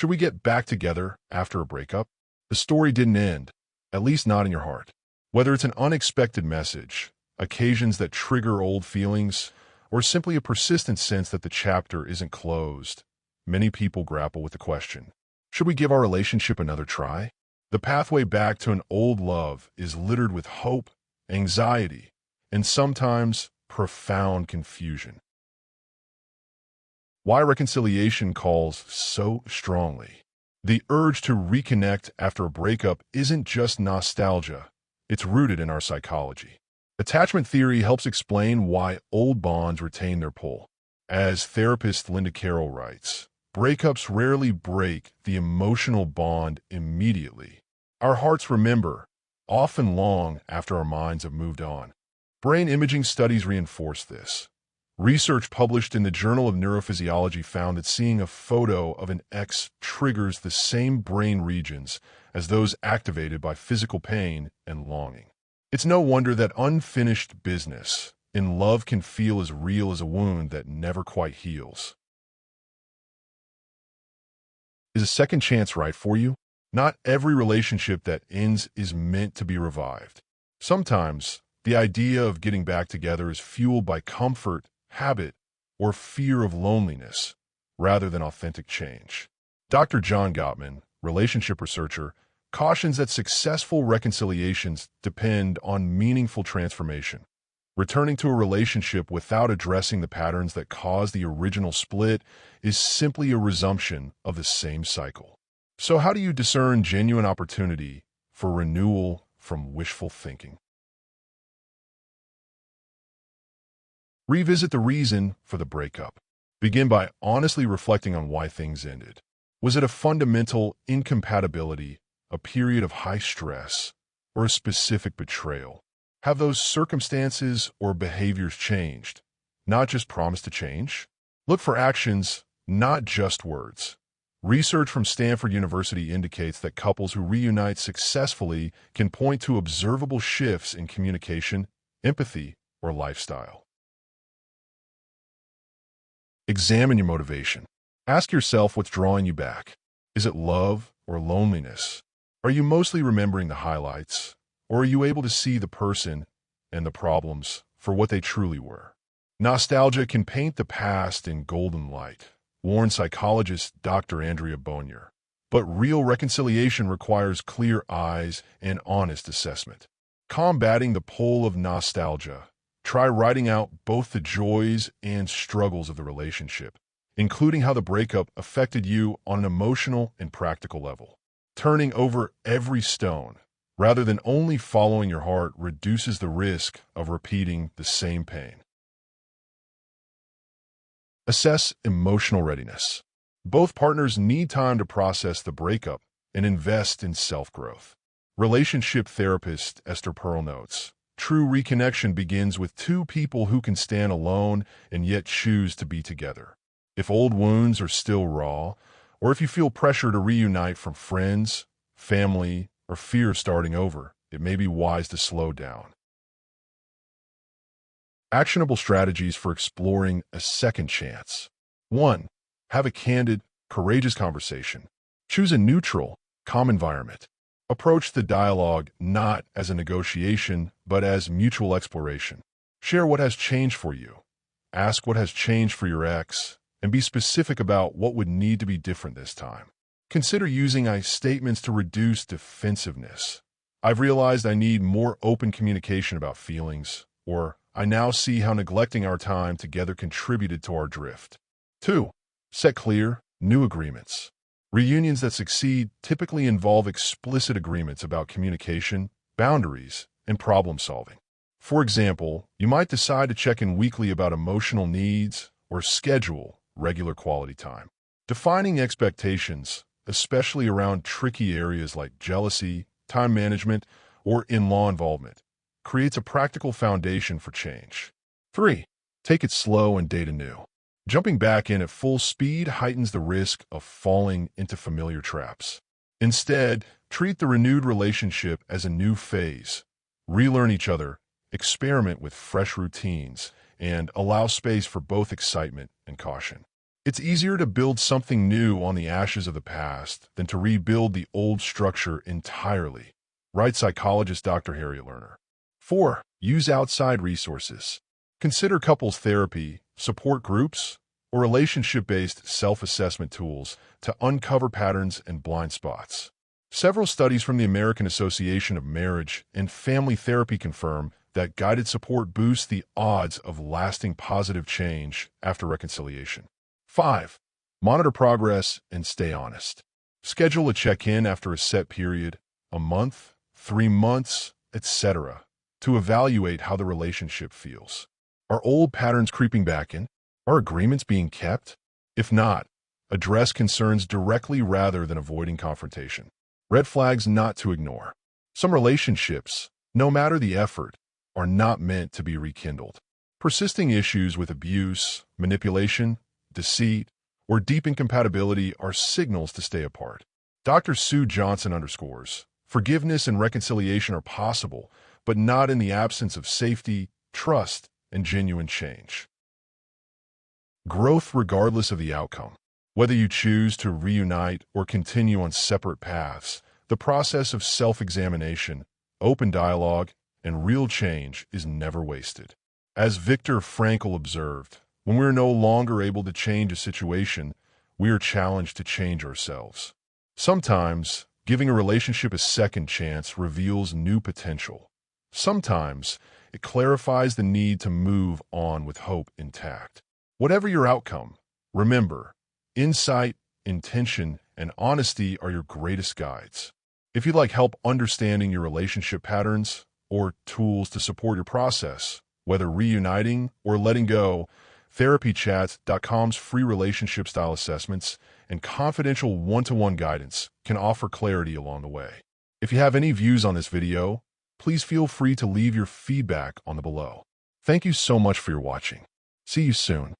Should we get back together after a breakup? The story didn't end, at least not in your heart. Whether it's an unexpected message, occasions that trigger old feelings, or simply a persistent sense that the chapter isn't closed, many people grapple with the question, should we give our relationship another try? The pathway back to an old love is littered with hope, anxiety, and sometimes profound confusion. Why reconciliation calls so strongly? The urge to reconnect after a breakup isn't just nostalgia, it's rooted in our psychology. Attachment theory helps explain why old bonds retain their pull. As therapist Linda Carroll writes, breakups rarely break the emotional bond immediately. Our hearts remember, often long after our minds have moved on. Brain imaging studies reinforce this. Research published in the Journal of Neurophysiology found that seeing a photo of an ex triggers the same brain regions as those activated by physical pain and longing. It's no wonder that unfinished business in love can feel as real as a wound that never quite heals. Is a second chance right for you? Not every relationship that ends is meant to be revived. Sometimes, the idea of getting back together is fueled by comfort, habit, or fear of loneliness, rather than authentic change. Dr. John Gottman, relationship researcher, cautions that successful reconciliations depend on meaningful transformation. Returning to a relationship without addressing the patterns that caused the original split is simply a resumption of the same cycle. So how do you discern genuine opportunity for renewal from wishful thinking? Revisit the reason for the breakup. Begin by honestly reflecting on why things ended. Was it a fundamental incompatibility, a period of high stress, or a specific betrayal? Have those circumstances or behaviors changed, not just promised to change? Look for actions, not just words. Research from Stanford University indicates that couples who reunite successfully can point to observable shifts in communication, empathy, or lifestyle. Examine your motivation. Ask yourself what's drawing you back. Is it love or loneliness? Are you mostly remembering the highlights, or are you able to see the person and the problems for what they truly were? Nostalgia can paint the past in golden light, warns psychologist Dr. Andrea Bonnier. But real reconciliation requires clear eyes and honest assessment. Combating the pull of nostalgia, try writing out both the joys and struggles of the relationship, including how the breakup affected you on an emotional and practical level. Turning over every stone, rather than only following your heart, reduces the risk of repeating the same pain. Assess emotional readiness. Both partners need time to process the breakup and invest in self-growth. Relationship therapist Esther Pearl notes, true reconnection begins with two people who can stand alone and yet choose to be together. If old wounds are still raw, or if you feel pressure to reunite from friends, family, or fear of starting over, it may be wise to slow down. Actionable strategies for exploring a second chance. 1. Have a candid, courageous conversation. Choose a neutral, calm environment. Approach the dialogue not as a negotiation, but as mutual exploration. Share what has changed for you. Ask what has changed for your ex, and be specific about what would need to be different this time. Consider using I statements to reduce defensiveness. I've realized I need more open communication about feelings, or I now see how neglecting our time together contributed to our drift. 2. Set clear, new agreements. Reunions that succeed typically involve explicit agreements about communication, boundaries, and problem solving. For example, you might decide to check in weekly about emotional needs or schedule regular quality time. Defining expectations, especially around tricky areas like jealousy, time management, or in-law involvement, creates a practical foundation for change. 3. Take it slow and date anew. Jumping back in at full speed heightens the risk of falling into familiar traps. Instead, treat the renewed relationship as a new phase. Relearn each other, experiment with fresh routines, and allow space for both excitement and caution. It's easier to build something new on the ashes of the past than to rebuild the old structure entirely, writes psychologist Dr. Harriet Lerner. 4. Use outside resources. Consider couples therapy, support groups, or relationship-based self-assessment tools to uncover patterns and blind spots. Several studies from the American Association of Marriage and Family Therapy confirm that guided support boosts the odds of lasting positive change after reconciliation. 5. Monitor progress and stay honest. Schedule a check-in after a set period, a month, 3 months, etc., to evaluate how the relationship feels. Are old patterns creeping back in? Are agreements being kept? If not, address concerns directly rather than avoiding confrontation. Red flags not to ignore. Some relationships, no matter the effort, are not meant to be rekindled. Persisting issues with abuse, manipulation, deceit, or deep incompatibility are signals to stay apart. Dr. Sue Johnson underscores, forgiveness and reconciliation are possible, but not in the absence of safety, trust, and genuine change. Growth regardless of the outcome. Whether you choose to reunite or continue on separate paths, the process of self-examination, open dialogue, and real change is never wasted. As Viktor Frankl observed, when we are no longer able to change a situation, we are challenged to change ourselves. Sometimes, giving a relationship a second chance reveals new potential. Sometimes, it clarifies the need to move on with hope intact. Whatever your outcome, remember, insight, intention, and honesty are your greatest guides. If you'd like help understanding your relationship patterns or tools to support your process, whether reuniting or letting go, therapychat.com's free relationship style assessments and confidential one-to-one guidance can offer clarity along the way. If you have any views on this video, please feel free to leave your feedback on the below. Thank you so much for your watching. See you soon.